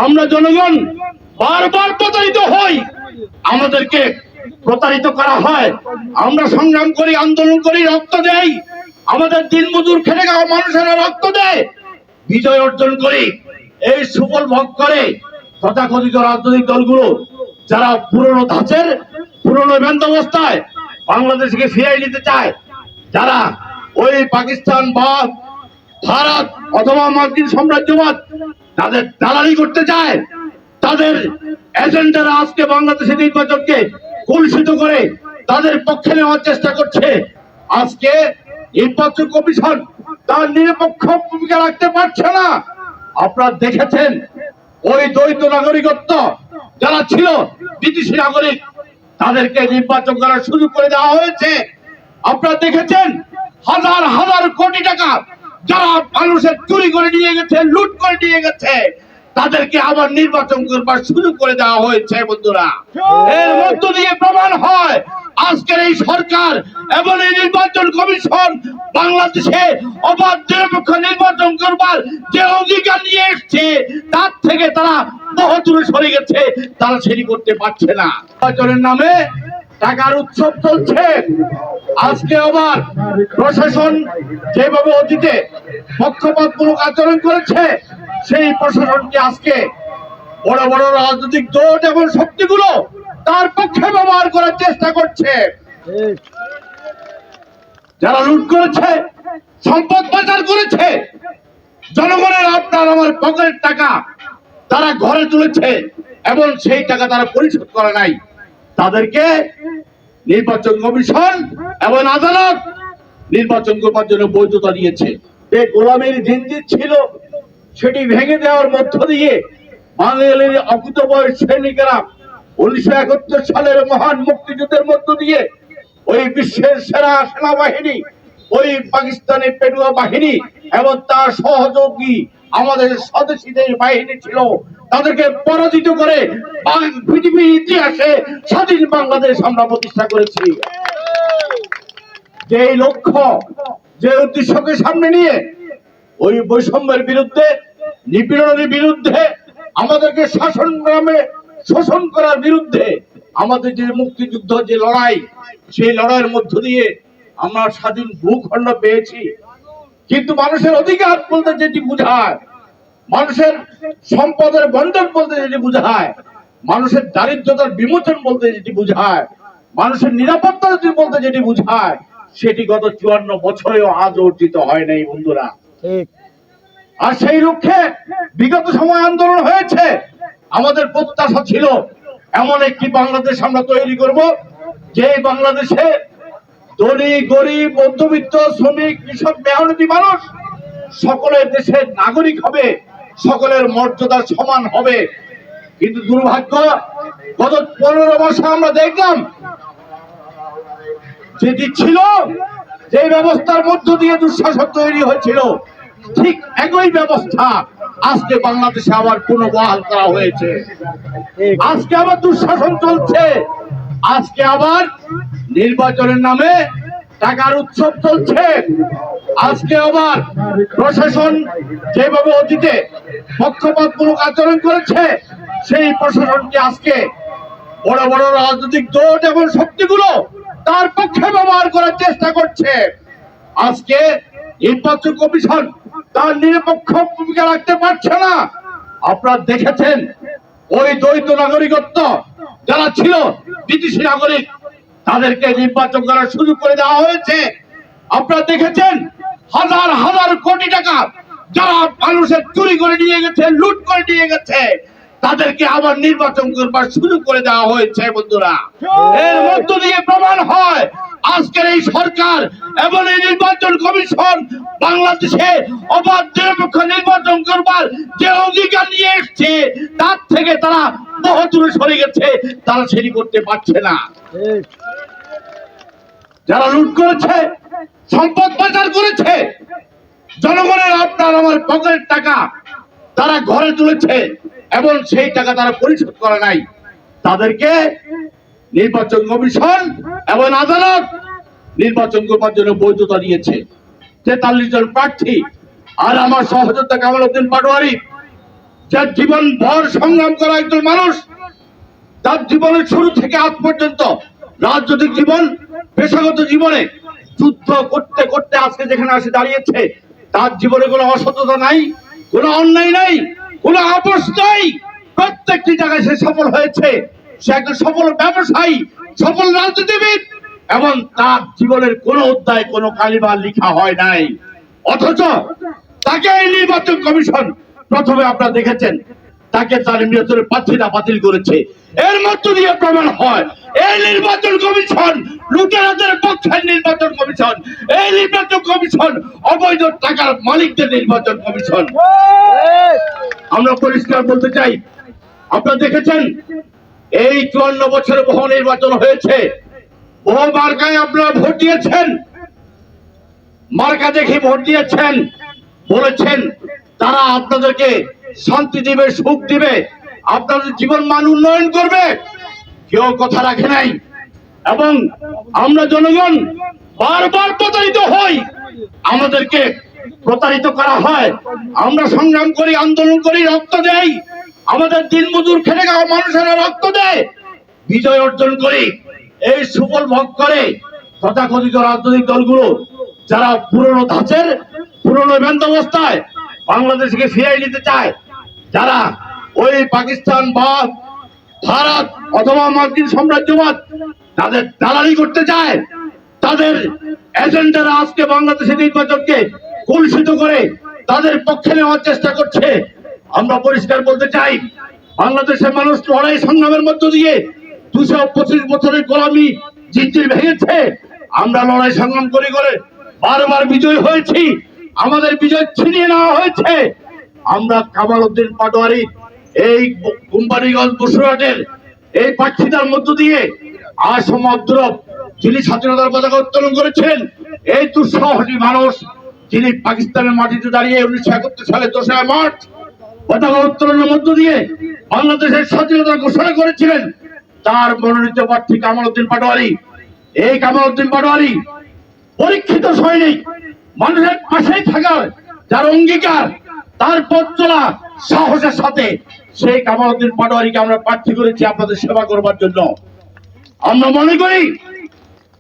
আমরা জনগণ বারবার প্রতারিত হই, আমাদেরকে প্রতারিত করা হয়। আমরা সংগ্রাম করি, আন্দোলন করি, রক্ত দেই, আমাদের দিনমজুর খেটে খাওয়া মানুষেরা রক্ত দেয়, বিজয় অর্জন করি। এই সুফল ভোগ করে তথাকথিত রাজনৈতিক দলগুলো যারা পুরনো ধাঁচের পুরনো ব্যবস্থায় বাংলাদেশকে ফিরিয়ে নিতে চায়, যারা ওই পাকিস্তান বা ভারত অথবা মার্কিন সাম্রাজ্যবাদ তাদের দালালি করতে চায়, তাদের এজেন্ডারা আজকে বাংলাদেশের নির্বাচনকে কলুষিত করে তাদের পক্ষে নেওয়ার চেষ্টা করছে। আজকে নির্বাচন কমিশন তার নিরপেক্ষ ভূমিকা রাখতে পারছে না। আপনারা দেখেছেন ওই দ্বৈত নাগরিকত্ব যারা ছিল বিদেশি নাগরিক, তাদেরকে নির্বাচন করার সুযোগ করে দেওয়া হয়েছে। আপনারা দেখেছেন হাজার হাজার কোটি টাকা যারা মানুষের চুরি করে নিয়ে গেছে, লুট করে নিয়ে গেছে, তাদেরকে আবার নির্বাচন করবার সুযোগ করে দেওয়া হয়েছে। বন্ধুরা, এর মধ্য দিয়ে প্রমাণ হয় আজকের এই সরকার এবং এই নির্বাচন কমিশন বাংলাদেশে অবাধ নিরপেক্ষ নির্বাচন করবার যে অঙ্গীকার নিয়ে এসছে তার থেকে তারা বহু দূরে সরে গেছে, তারা সেটি করতে পারছে না। নির্বাচনের নামে টাকার উৎসব চলছে। আজকে আবার প্রশাসন যেভাবে অতীতে পক্ষপাতমূলক আচরণ করেছে, সেই প্রশাসনকে আজকে বড় বড় রাজনৈতিক জোট এবং শক্তিগুলো তার পক্ষে ব্যবহার করার চেষ্টা করছে। যারা লুট করেছে, সম্পদ পাচার করেছে, জনগণের আপনার আমার পকেটের টাকা তারা ঘরে তুলেছে এবং সেই টাকা তারা পরিশোধ করে নাই, তাদেরকে নির্বাচন কমিশন এবং আদালত নির্বাচন করবার জন্য বৈধতা দিয়েছে। যে গোলামীর জিনজির ছিল সেটি ভেঙে দেওয়ার মধ্য দিয়ে বাঙালির অকুতোভয় সৈনিকেরা 1971 সালের মহান মুক্তিযুদ্ধের মধ্য দিয়ে ওই বিশ্বের সেরা সেনাবাহিনী, ওই পাকিস্তানি পেটুয়া বাহিনী এবং তার সহযোগী আমাদের স্বদেশীদের বাহিনী ছিল, তাদেরকে পরাজিত করে পৃথিবীর ইতিহাসে স্বাধীন বাংলাদেশ আমরা প্রতিষ্ঠা করেছি। যে লক্ষ্য, যে উদ্দেশ্যকে সামনে নিয়ে ওই বৈষম্যের বিরুদ্ধে, নিপীড়নের বিরুদ্ধে, আমাদেরকে শাসন গ্রামে শোষণ করার বিরুদ্ধে আমাদের যে মুক্তিযুদ্ধ, যে লড়াই, সেই লড়াইয়ের মধ্য দিয়ে আমরা স্বাধীন ভূখণ্ড পেয়েছি। কিন্তু মানুষের অধিকার বলতে যেটি বোঝায়, মানুষের সম্পদের বন্টন বলতে যেটি বোঝায়, মানুষের দারিদ্রতার বিমোচন বলতে যেটি বোঝায়, মানুষের নিরাপত্তা বলতে যেটি বোঝায়, সেটি গত 54 বছরেও আজ অর্জিত হয় নাই। বন্ধুরা, আর সেই লক্ষ্যে বিগত সময় আন্দোলন হয়েছে। আমাদের প্রত্যাশা ছিল এমন একটি বাংলাদেশ আমরা তৈরি করব, যে বাংলাদেশে ধনী গরিব মধ্যবিত্ত শ্রমিক কৃষক মেহনতি মানুষ সকলের দেশের নাগরিক হবে, সকলের মর্যাদা সমান হবে। কিন্তু দুর্ভাগ্য, গত 15 বছর আমরা দেখলাম যেটি ছিল, যে ব্যবস্থার মধ্য দিয়ে দুঃশাসন তৈরি হয়েছিল, ঠিক একই ব্যবস্থা আজকে বাংলাদেশে আবার পুনর্বহাল করা হয়েছে। আজকে আবার দুঃশাসন চলছে, আজকে আবার নির্বাচনের নামে টাকার উৎসব চলছে। আজকে আবার প্রশাসন যেভাবে অতীতে পক্ষপাতমূলক আচরণ করেছে, সেই প্রশাসনকে আজকে বড় বড় রাজনৈতিক জোট এবং শক্তিগুলো তার পক্ষে ব্যবহার করার চেষ্টা করছে। আজকে নির্বাচন কমিশন তার নিরপেক্ষ ভূমিকা রাখতে পারছে না। আপনারা দেখেছেন ওই দ্বৈত নাগরিকত্ব যারা ছিল বিদেশি নাগরিক, তাদেরকে নির্বাচন করার সুযোগ করে দেওয়া হয়েছে। আপনারা দেখেছেন হাজার হাজার কোটি টাকা যারা মানুষের চুরি করে নিয়ে গেছে, লুট করে নিয়ে গেছে, তাদেরকে আবার নির্বাচন করবার সুযোগ করে দেওয়া হয়েছে। বন্ধুরা, এর মধ্য দিয়ে প্রমাণ হয় আজকের এই সরকার এবং এই নির্বাচন কমিশন বাংলাদেশে অবাধ নিরপেক্ষ নির্বাচন করবার যে অঙ্গীকার নিয়ে এসছে তার থেকে তারা বহু দূরে সরে গেছে, তারা সেটি করতে পারছে না। যারা লুট করেছে, সম্পদ পাচার করেছে, জনগণের আপনার আমার পকেটের টাকা তারা ঘরে তুলেছে এবং সেই টাকা তারা পরিশোধ করে নাই, তাদেরকে নির্বাচন কমিশন এবং আদালত নির্বাচন করবার জন্য বৈধতা দিয়েছে। 43 জন প্রার্থী আর আমার সহযোদ্ধা কামাল উদ্দিন পাটোয়ারি যার জীবন ভর সংগ্রাম করা একজন মানুষ, তার জীবনের শুরু থেকে আজ পর্যন্ত রাজনৈতিক জীবন, পেশাগত জীবনে যুদ্ধ করতে করতে আজকে যেখানে আসে দাঁড়িয়েছে, তার জীবনে কোনো অসততা নাই, কোনো অন্যায় নাই, কোনো আপোষ নাই। প্রত্যেকটি জায়গায় সে সফল হয়েছে। সে একজন সফল ব্যবসায়ী, সফল রাজনীতিবিদ, এবং তার জীবনের কোনো অধ্যায় কোনো কালিমা লেখা হয় নাই। অথচ তাকে এই নির্বাচন কমিশন প্রথমে আপনারা দেখেছেন, তাকে তার নির্বাচনের প্রার্থীরা বাতিল করেছে। এর মধ্য দিয়ে প্রমাণ হয় এই নির্বাচন কমিশন লুটেরাদের পক্ষের নির্বাচন কমিশন, এই নির্বাচন কমিশন অবৈধ টাকার মালিকদের নির্বাচন কমিশন। আমরা পরিষ্কার বলতে চাই, আপনারা দেখেছেন এই 54 বছরে বহু নির্বাচন হয়েছে, বহু মার্কায় আপনারা ভোট দিয়েছেন, মার্কা দেখে ভোট দিয়েছেন, বলেছেন তারা আপনাদেরকে শান্তি দিবে, সুখ দিবে, আপনাদের জীবন মান উন্নয়ন করবে। কেউ কথা রাখে নাই, এবং আমরা জনগণ বারবার প্রতারিত হই, আমাদেরকে প্রতারিত করা হয়। আমরা সংগ্রাম করি, আন্দোলন করি, রক্ত দেই, আমাদের দিনমজুর খেটে খাওয়া মানুষেরা রক্ত দেয়, বিজয় অর্জন করি। এই সুফল ভোগ করে তথাকথিত রাজনৈতিক দলগুলো যারা পুরনো ধাঁচের, পুরনো ব্যবস্থায় বাংলাদেশকে ফিরিয়ে নিতে চায়, যারা ওই পাকিস্তান বা ভারত অথবা মার্কিন সাম্রাজ্যবাদ তাদের দালালি করতে চায়, তাদের এজেন্ডারা আজকে বাংলাদেশের নির্বাচনকে কলুষিত করে তাদের পক্ষে নেওয়ার চেষ্টা করছে। আমরা পরিষ্কার বলতে চাই, বাংলাদেশের মানুষ লড়াই সংগ্রামের মধ্য দিয়ে 225 বছরের গোলামি জিঞ্জির ভেঙেছে। আমরা লড়াই সংগ্রাম করে করে বারবার বিজয় হয়েছি, আমাদের বিজয় ছিনিয়ে নেওয়া হয়েছে। আমরা কামাল উদ্দিন পাটোয়ারি এই কোম্পানিগঞ্জ বসুরহাটের এই প্রার্থীতার মধ্য দিয়ে আসম আব্দুরব, যিনি স্বাধীনতার পতাকা উত্তোলন করেছেন, এই দুঃসাহসী মানুষ যিনি পাকিস্তানের মাটিতে দাঁড়িয়ে 1971 সালে 2 মার্চ পতাকা উত্তোলনের মধ্য দিয়ে বাংলাদেশের স্বাধীনতা ঘোষণা করেছিলেন, তার মনোনীত প্রার্থী কামাল উদ্দিন পাটোয়ারি। এই কামাল উদ্দিন পাটোয়ারি পরীক্ষিত সৈনিক, মানুষের পাশে থাকার যার অঙ্গীকার, তার পথ চলা সাহসের সাথে সেই কামাল উদ্দিন পাটোয়ারিকে আমরা প্রার্থী করেছি আপনাদের সেবা করবার জন্য। আমরা মনে করি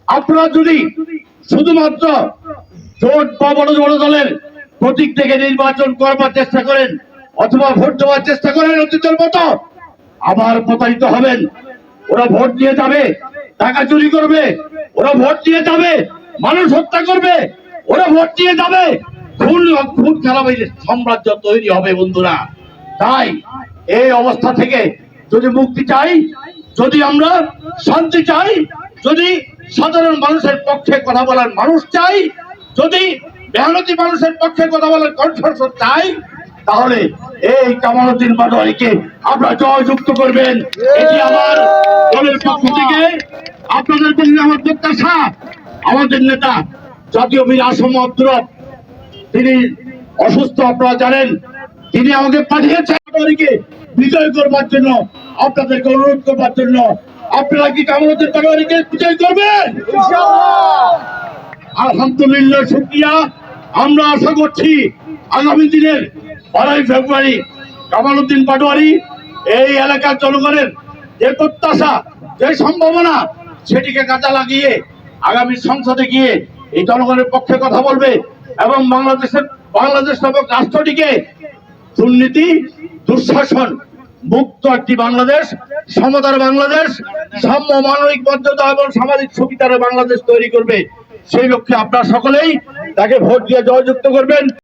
আপনারা যদি শুধুমাত্র জোট বা বড় বড় দলের প্রতীক থেকে নির্বাচন করবার চেষ্টা করেন অথবা ভোট দেওয়ার চেষ্টা করেন অতীতের মতো, আবার প্রতারিত হবেন। ওরা ভোট দিয়ে যাবে, টাকা চুরি করবে, ওরা ভোট দিয়ে যাবে, মানুষ হত্যা করবে, ওরা ভোট দিয়ে যাবে, খুন খেলাবে, সাম্রাজ্য তৈরি হবে বন্ধুরা। তাই এই অবস্থা থেকে যদি মুক্তি চাই, যদি আমরা শান্তি চাই, যদি সাধারণ মানুষের পক্ষে কথা বলার মানুষ চাই, যদি মেহনতি মানুষের পক্ষে কথা বলার কণ্ঠস্বর চাই, তাহলে এই কামাল উদ্দিন পাটোয়ারিকে আপনারা জয়যুক্ত করবেন। এটি আমার দলের পক্ষ থেকে আপনাদের জন্য আমার প্রত্যাশা। আমাদের নেতা জাতীয় বীর আসম আব্দুরব, তিনি অসুস্থ, আপনারা জানেন, তিনি আমাকে পাঠিয়েছেন পাটোয়ারিকে বিজয় করবার জন্য, আপনাদেরকে অনুরোধ করবার জন্য। আপনারা কি কামাল উদ্দিন পাটোয়ারিকে বিজয় করবেন? আলহামদুলিল্লাহ, শুকরিয়া। আমরা আশা করছি আগামী দিনের 12 ফেব্রুয়ারি কামাল উদ্দিন পাটোয়ারি এই এলাকার জনগণের যে প্রত্যাশা, যে সম্ভাবনা, সেটিকে কাজে লাগিয়ে আগামী সংসদে গিয়ে এই জনগণের পক্ষে কথা বলবে এবং বাংলাদেশ নামক রাষ্ট্রটিকে দুর্নীতি, দুঃশাসন মুক্ত একটি বাংলাদেশ, সমতার বাংলাদেশ, সাম্য, মানবিক মর্যাদা এবং সামাজিক সুবিধার বাংলাদেশ তৈরি করবে। সেই লক্ষ্যে আপনারা সকলেই তাকে ভোট দিয়ে জয়যুক্ত করবেন।